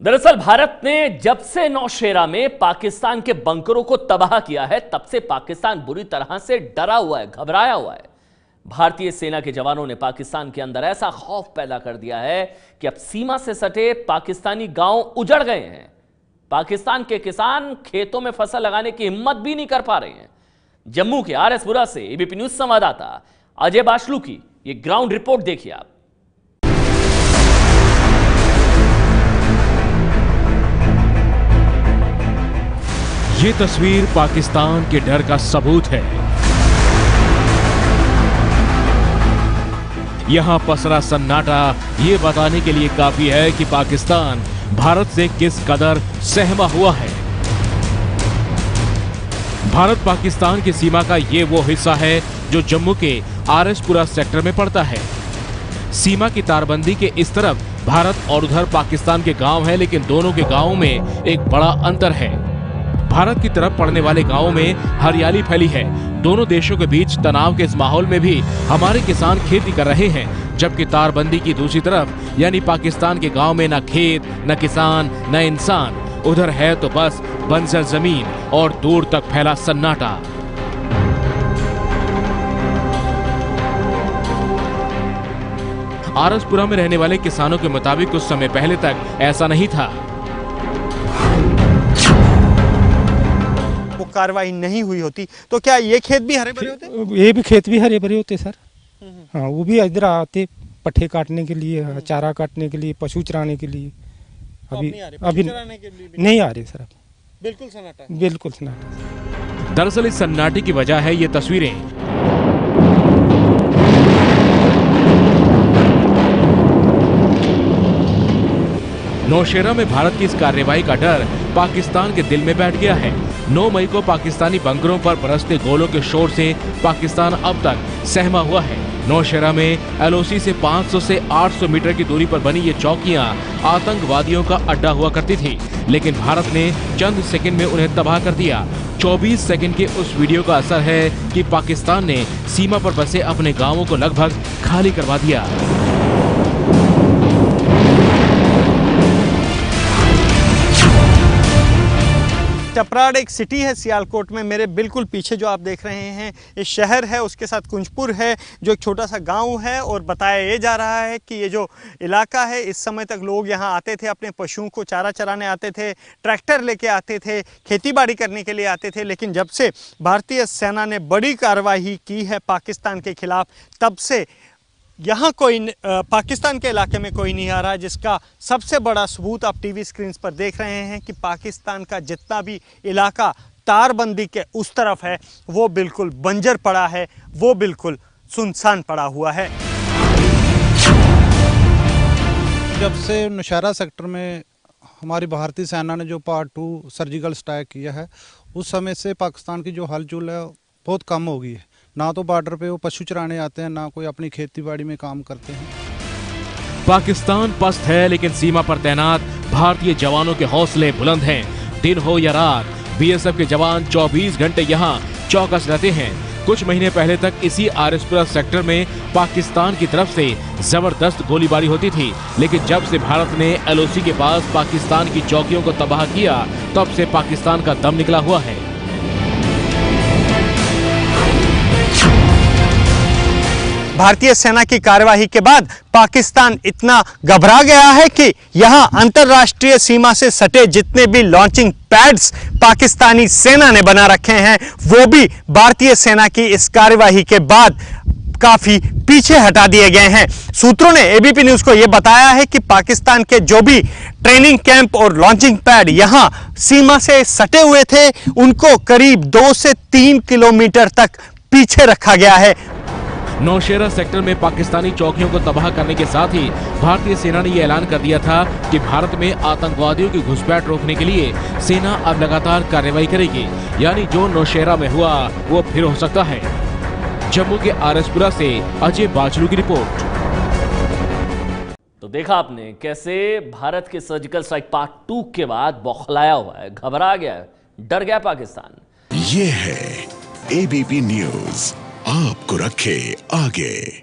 दरअसल भारत ने जब से नौशेरा में पाकिस्तान के बंकरों को तबाह किया है, तब से पाकिस्तान बुरी तरह से डरा हुआ है, घबराया हुआ है। भारतीय सेना के जवानों ने पाकिस्तान के अंदर ऐसा खौफ पैदा कर दिया है कि अब सीमा से सटे पाकिस्तानी गांव उजड़ गए हैं। पाकिस्तान के किसान खेतों में फसल लगाने की हिम्मत भी नहीं कर पा रहे हैं। जम्मू के आरएसपुरा से एबीपी न्यूज संवाददाता अजय बाशलू की यह ग्राउंड रिपोर्ट देखिए आप। ये तस्वीर पाकिस्तान के डर का सबूत है। यहां पसरा सन्नाटा ये बताने के लिए काफी है कि पाकिस्तान भारत से किस कदर सहमा हुआ है। भारत पाकिस्तान की सीमा का ये वो हिस्सा है जो जम्मू के आरएसपुरा सेक्टर में पड़ता है। सीमा की तारबंदी के इस तरफ भारत और उधर पाकिस्तान के गांव हैं, लेकिन दोनों के गांवों में एक बड़ा अंतर है। भारत की तरफ पड़ने वाले गांवों में हरियाली फैली है। दोनों देशों के बीच तनाव के इस माहौल में भी हमारे किसान खेती कर रहे हैं, जबकि तारबंदी की दूसरी तरफ यानी पाकिस्तान के गांव में न खेत, न किसान, न इंसान। उधर है तो बस बंजर जमीन और दूर तक फैला सन्नाटा। आरएसपुरा में रहने वाले किसानों के मुताबिक कुछ समय पहले तक ऐसा नहीं था। कार्रवाई नहीं हुई होती तो क्या ये खेत भी हरे भरे होते? ये भी खेत भी हरे भरे होते सर। हाँ, वो भी इधर आते पट्ठे काटने के लिए, चारा काटने के लिए, पशु चराने के लिए। अभी नहीं आ रहे सर। बिल्कुल सन्नाटा, बिल्कुल सन्नाटा। दरअसल इस सन्नाटे की वजह है ये तस्वीरें। नौशेरा में भारत की इस कार्रवाई का डर पाकिस्तान के दिल में बैठ गया है। 9 मई को पाकिस्तानी बंकरों पर बरसते गोलों के शोर से पाकिस्तान अब तक सहमा हुआ है। नौशेरा में एलओसी से 500 से 800 मीटर की दूरी पर बनी ये चौकियां आतंकवादियों का अड्डा हुआ करती थी, लेकिन भारत ने चंद सेकंड में उन्हें तबाह कर दिया। 24 सेकंड के उस वीडियो का असर है कि पाकिस्तान ने सीमा पर बसे अपने गाँवों को लगभग खाली करवा दिया। चपराड़ एक सिटी है सियालकोट में। मेरे बिल्कुल पीछे जो आप देख रहे हैं ये शहर है, उसके साथ कुंजपुर है जो एक छोटा सा गांव है। और बताया ये जा रहा है कि ये जो इलाका है, इस समय तक लोग यहाँ आते थे, अपने पशुओं को चारा चराने आते थे, ट्रैक्टर लेके आते थे, खेतीबाड़ी करने के लिए आते थे। लेकिन जब से भारतीय सेना ने बड़ी कार्रवाई की है पाकिस्तान के खिलाफ, तब से यहाँ कोई पाकिस्तान के इलाके में कोई नहीं आ रहा, जिसका सबसे बड़ा सबूत आप टीवी स्क्रीन पर देख रहे हैं कि पाकिस्तान का जितना भी इलाका तारबंदी के उस तरफ है वो बिल्कुल बंजर पड़ा है, वो बिल्कुल सुनसान पड़ा हुआ है। जब से नौशेरा सेक्टर में हमारी भारतीय सेना ने जो पार्ट 2 सर्जिकल स्ट्राइक किया है, उस समय से पाकिस्तान की जो हलचल है बहुत कम हो गई है। ना तो बॉर्डर पे वो पशु चराने आते हैं, ना कोई अपनी खेती बाड़ी में काम करते हैं। पाकिस्तान पस्त है, लेकिन सीमा पर तैनात भारतीय जवानों के हौसले बुलंद हैं। दिन हो या रात बीएसएफ के जवान 24 घंटे यहाँ चौकस रहते हैं। कुछ महीने पहले तक इसी आरएसपुरा सेक्टर में पाकिस्तान की तरफ से जबरदस्त गोलीबारी होती थी, लेकिन जब से भारत ने एलओसी के पास पाकिस्तान की चौकियों को तबाह किया, तब से पाकिस्तान का दम निकला हुआ है। भारतीय सेना की कार्यवाही के बाद पाकिस्तान इतना घबरा गया है कि यहां अंतर्राष्ट्रीय सीमा से सटे जितने भी लॉन्चिंग पैड्स पाकिस्तानी सेना ने बना रखे हैं, वो भी भारतीय सेना की इस कार्यवाही के बाद काफी पीछे हटा दिए गए हैं। सूत्रों ने एबीपी न्यूज को यह बताया है कि पाकिस्तान के जो भी ट्रेनिंग कैंप और लॉन्चिंग पैड यहां सीमा से सटे हुए थे, उनको करीब 2 से 3 किलोमीटर तक पीछे रखा गया है। नौशेरा सेक्टर में पाकिस्तानी चौकियों को तबाह करने के साथ ही भारतीय सेना ने यह ऐलान कर दिया था कि भारत में आतंकवादियों की घुसपैठ रोकने के लिए सेना अब लगातार कार्रवाई करेगी। यानी जो नौशेरा में हुआ वो फिर हो सकता है। जम्मू के आरएसपुरा से अजय बाचलू की रिपोर्ट। तो देखा आपने कैसे भारत के सर्जिकल स्ट्राइक पार्ट 2 के बाद बौखलाया हुआ है, घबरा गया है, डर गया पाकिस्तान। ये है एबीपी न्यूज, आपको रखे आगे।